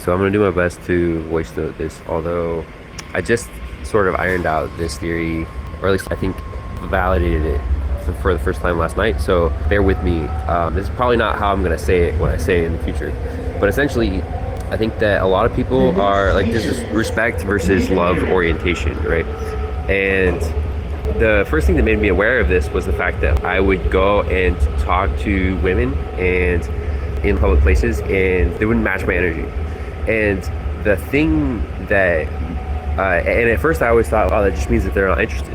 So I'm gonna do my best to voice note this, although I just sort of ironed out this theory, or at least I think validated it for the first time last night. So bear with me. This is probably not how I'm gonna say it when I say it in the future, but essentially, I think that a lot of people are like, there's this respect versus love orientation, right? And the first thing that made me aware of this was the fact that I would go and talk to women and in public places, and they wouldn't match my energy. And the thing that, and at first I always thought, oh, that just means that they're not interested.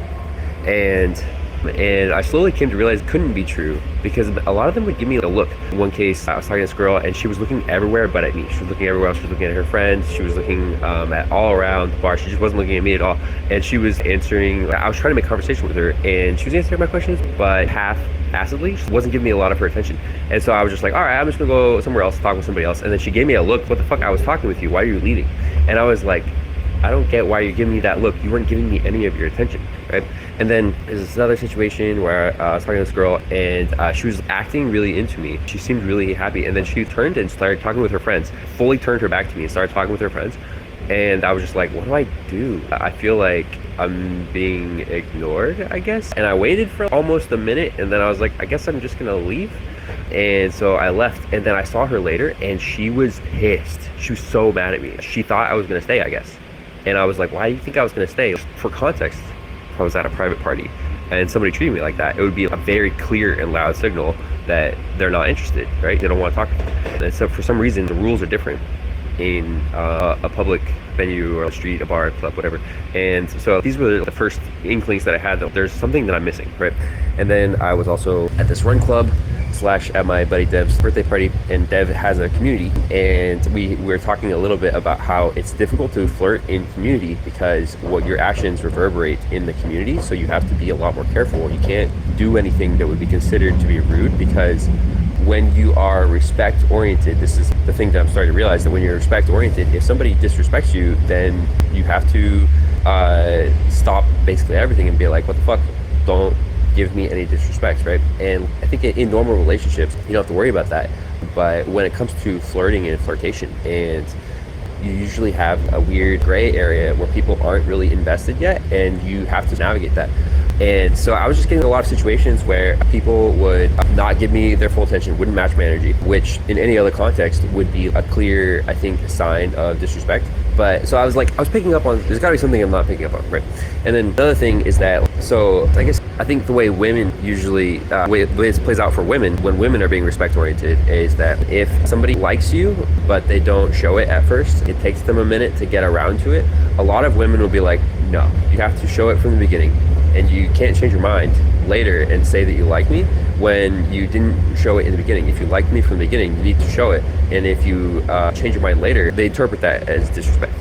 And I slowly came to realize it couldn't be true, because a lot of them would give me a look. In one case, I was talking to this girl and she was looking everywhere but at me. She was looking everywhere else. She was looking at her friends. She was looking at all around the bar. She just wasn't looking at me at all. And she was answering, I was trying to make conversation with her, and she was answering my questions, but half-assedly. She wasn't giving me a lot of her attention. And so I was just like, all right, I'm just gonna go somewhere else, talk with somebody else. And then she gave me a look. What the fuck? I was talking with you. Why are you leaving? And I was like, I don't get why you're giving me that look. You weren't giving me any of your attention, right? And then there's another situation where I was talking to this girl, and she was acting really into me. She seemed really happy, and then she turned and started talking with her friends, fully turned her back to me and started talking with her friends. And I was just like, what do I do? I feel like I'm being ignored, I guess. And I waited for almost a minute, and then I was like, I guess I'm just gonna leave. And so I left, and then I saw her later, and she was pissed. She was so mad at me. She thought I was gonna stay, I guess. And I was like, why do you think I was gonna stay? For context, if I was at a private party and somebody treated me like that, it would be a very clear and loud signal that they're not interested, right? They don't want to talk to me. And so for some reason, the rules are different in a public venue or a street, a bar, a club, whatever. And so these were the first inklings that I had that there's something that I'm missing, right? And then I was also at this run club / at my buddy Dev's birthday party, and Dev has a community, and we were talking a little bit about how it's difficult to flirt in community because what your actions reverberate in the community, so you have to be a lot more careful. You can't do anything that would be considered to be rude, because when you are respect oriented, this is the thing that I'm starting to realize, that when you're respect oriented, if somebody disrespects you, then you have to stop basically everything and be like, what the fuck, don't give me any disrespect, right? And I think in normal relationships, you don't have to worry about that. But when it comes to flirting and flirtation, and you usually have a weird gray area where people aren't really invested yet, and you have to navigate that. And so I was just getting a lot of situations where people would not give me their full attention, wouldn't match my energy, which in any other context would be a clear, I think, sign of disrespect. But so I was picking up on, there's gotta be something I'm not picking up on, right? And then the other thing is that, so I guess, I think the way women usually, the way this plays out for women, when women are being respect oriented, is that if somebody likes you, but they don't show it at first, it takes them a minute to get around to it. A lot of women will be like, no, you have to show it from the beginning. And you can't change your mind later and say that you like me when you didn't show it in the beginning. If you liked me from the beginning, you need to show it. And if you change your mind later, they interpret that as disrespect.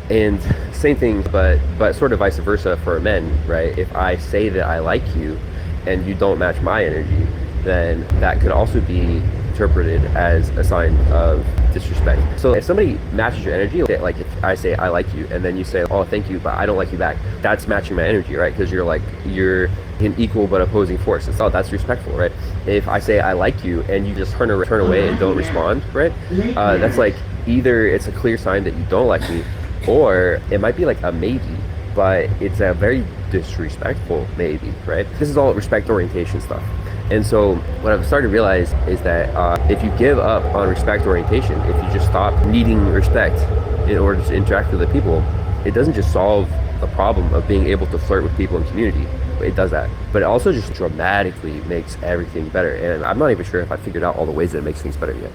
And same thing, but sort of vice versa for men, right? If I say that I like you and you don't match my energy, then that could also be interpreted as a sign of disrespect. So if somebody matches your energy, like if I say I like you and then you say, oh, thank you, but I don't like you back, that's matching my energy, right? Because you're an equal but opposing force. It's, oh, that's respectful, right? If I say I like you and you just turn away and don't respond, right? That's like, either it's a clear sign that you don't like me, or it might be like a maybe, but it's a very disrespectful maybe, right? This is all respect orientation stuff. And so what I've started to realize is that if you give up on respect orientation, if you just stop needing respect in order to interact with the people, it doesn't just solve the problem of being able to flirt with people in community. It does that, but it also just dramatically makes everything better. And I'm not even sure if I figured out all the ways that it makes things better yet.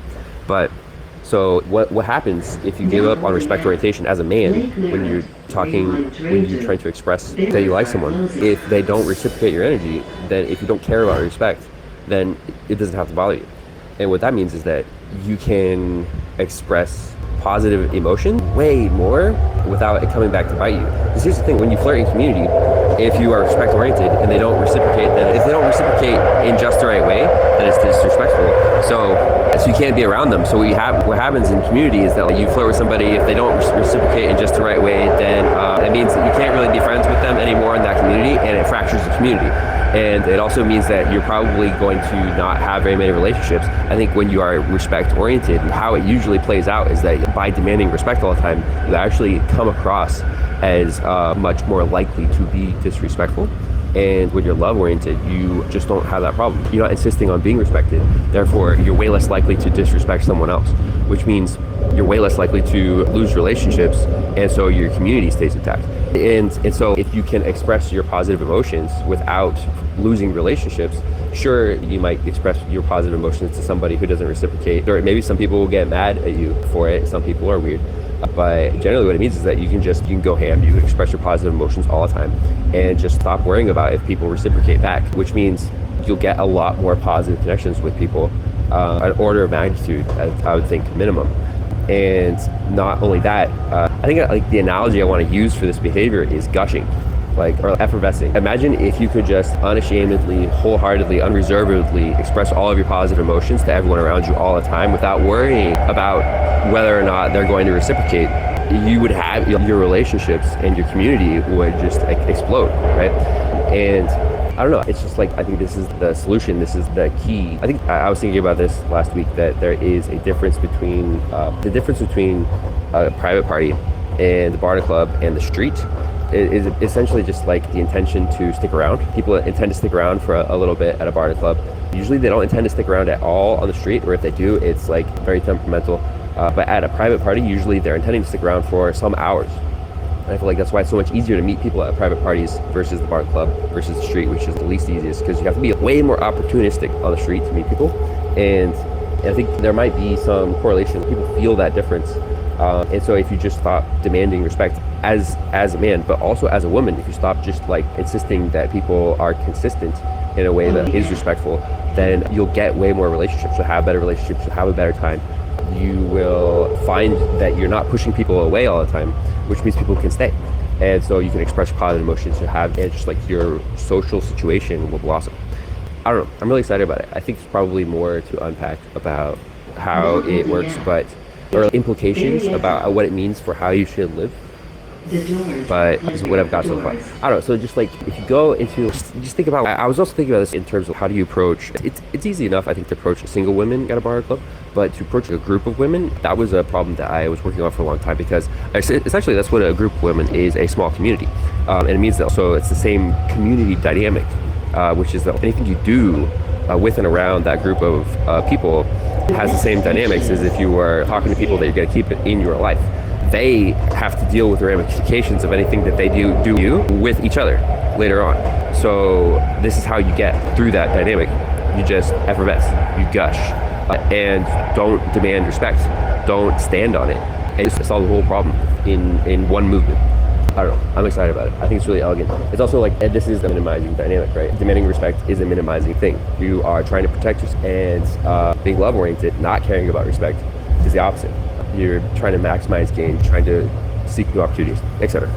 But so what happens if you give up on respect orientation as a man when you're trying to express that you like someone? If they don't reciprocate your energy, then if you don't care about respect, then it doesn't have to bother you. And what that means is that you can express positive emotion way more without it coming back to bite you. This Because here's the thing, when you flirt in community, if you are respect oriented and they don't reciprocate, then if they don't reciprocate in just the right way, then it's disrespectful. So you can't be around them. So what happens in community is that you flirt with somebody, if they don't reciprocate in just the right way, then it means that you can't really be friends with them anymore in that community, and it fractures the community. And it also means that you're probably going to not have very many relationships. I think when you are respect oriented, how it usually plays out is that by demanding respect all the time, you actually come across as much more likely to be disrespectful. And when you're love oriented, you just don't have that problem. You're not insisting on being respected. Therefore, you're way less likely to disrespect someone else, which means you're way less likely to lose relationships, and so your community stays intact. And so if you can express your positive emotions without losing relationships, sure, you might express your positive emotions to somebody who doesn't reciprocate, or maybe some people will get mad at you for it. Some people are weird. But generally what it means is that you can go ham, you can express your positive emotions all the time, and just stop worrying about if people reciprocate back, which means you'll get a lot more positive connections with people, an order of magnitude, I would think, minimum. And not only that, I think like the analogy I want to use for this behavior is gushing, or effervescing. Imagine if you could just unashamedly, wholeheartedly, unreservedly express all of your positive emotions to everyone around you all the time without worrying about whether or not they're going to reciprocate. You would have your relationships and your community would just explode, right? And I don't know, it's just I think this is the solution, this is the key. I think I was thinking about this last week, that there is a difference between a private party and the bar and club and the street. It is essentially just the intention to stick around. People intend to stick around for a little bit at a bar and club. Usually they don't intend to stick around at all on the street, or if they do, it's very temperamental. But at a private party, usually they're intending to stick around for some hours. And I feel like that's why it's so much easier to meet people at private parties versus the bar and club versus the street, which is the least easiest, because you have to be way more opportunistic on the street to meet people. And I think there might be some correlation. People feel that difference. And so if you just stop demanding respect as a man, but also as a woman, if you stop just insisting that people are consistent in a way that is respectful, then you'll get way more relationships. You'll have better relationships, you'll have a better time. You will find that you're not pushing people away all the time, which means people can stay. And so you can express positive emotions you have, and just your social situation will blossom. I don't know, I'm really excited about it. I think there's probably more to unpack about how it works, but or implications about what it means for how you should live. But this is what I've got so far. I don't know, so just if you go into, just think about, I was also thinking about this in terms of how do you approach, it's easy enough, I think, to approach single women at a bar or club, but to approach a group of women, that was a problem that I was working on for a long time, because essentially that's what a group of women is, a small community. And it means that, so it's the same community dynamic, which is that anything you do with and around that group of people has the same dynamics as if you were talking to people that you're going to keep in your life. They have to deal with the ramifications of anything that they do you with each other later on. So this is how you get through that dynamic. You just effervesce, you gush, and don't demand respect. Don't stand on it. And just solve the whole problem in one movement. I don't know, I'm excited about it. I think it's really elegant. It's also this is a minimizing dynamic, right? Demanding respect is a minimizing thing. You are trying to protect yourself, and being love oriented, not caring about respect, is the opposite. You're trying to maximize gain, trying to seek new opportunities, etc.